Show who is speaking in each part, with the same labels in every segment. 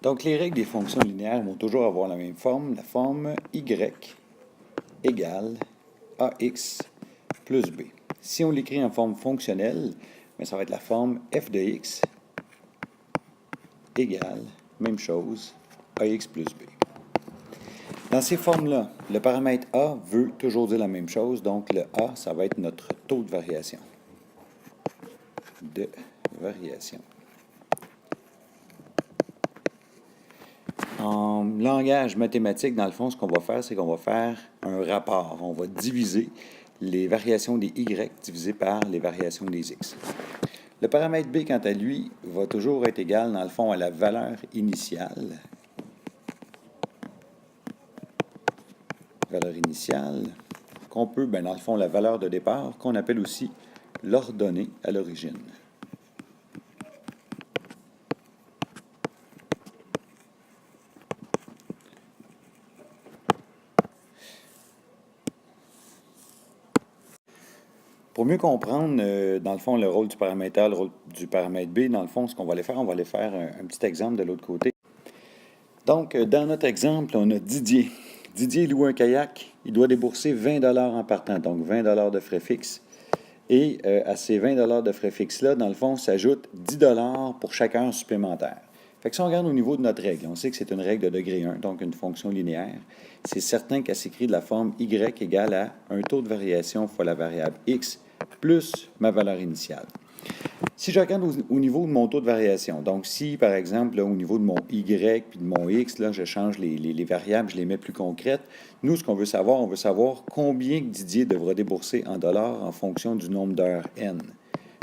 Speaker 1: Donc, les règles des fonctions linéaires vont toujours avoir la même forme, la forme y égale ax plus b. Si on l'écrit en forme fonctionnelle, bien, ça va être la forme f de x égale, même chose, ax plus b. Dans ces formes-là, le paramètre a veut toujours dire la même chose, donc le a, ça va être notre taux de variation. En langage mathématique, dans le fond, ce qu'on va faire, c'est qu'on va faire un rapport. On va diviser les variations des y divisées par les variations des x. Le paramètre b, quant à lui, va toujours être égal, dans le fond, à la valeur initiale. Qu'on peut, dans le fond, la valeur de départ, qu'on appelle aussi l'ordonnée à l'origine. Pour mieux comprendre, dans le fond, le rôle du paramètre A, le rôle du paramètre B, dans le fond, ce qu'on va aller faire, on va aller faire un petit exemple de l'autre côté. Donc, dans notre exemple, on a Didier. Didier loue un kayak, il doit débourser 20 $ en partant, donc 20 $ de frais fixes. Et à ces 20 $ de frais fixes-là, dans le fond, s'ajoute 10 $ pour chaque heure supplémentaire. Fait que si on regarde au niveau de notre règle, on sait que c'est une règle de degré 1, donc une fonction linéaire. C'est certain qu'elle s'écrit de la forme y égale à un taux de variation fois la variable x plus ma valeur initiale. Si je regarde au niveau de mon taux de variation, donc si, par exemple, là, au niveau de mon y puis de mon x, là, je change les variables, je les mets plus concrètes, nous, ce qu'on veut savoir, on veut savoir combien Didier devra débourser en dollars en fonction du nombre d'heures n.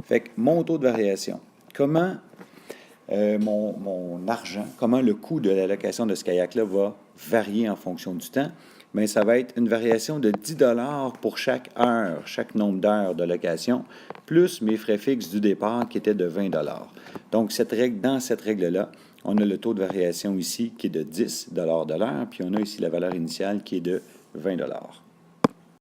Speaker 1: Fait que mon taux de variation, comment mon argent, comment le coût de la location de ce kayak-là va varier en fonction du temps? Bien, ça va être une variation de 10 $ pour chaque heure, chaque nombre d'heures de location, plus mes frais fixes du départ qui étaient de 20 $. Donc, dans cette règle-là, on a le taux de variation ici qui est de 10 $ de l'heure, puis on a ici la valeur initiale qui est de 20 $.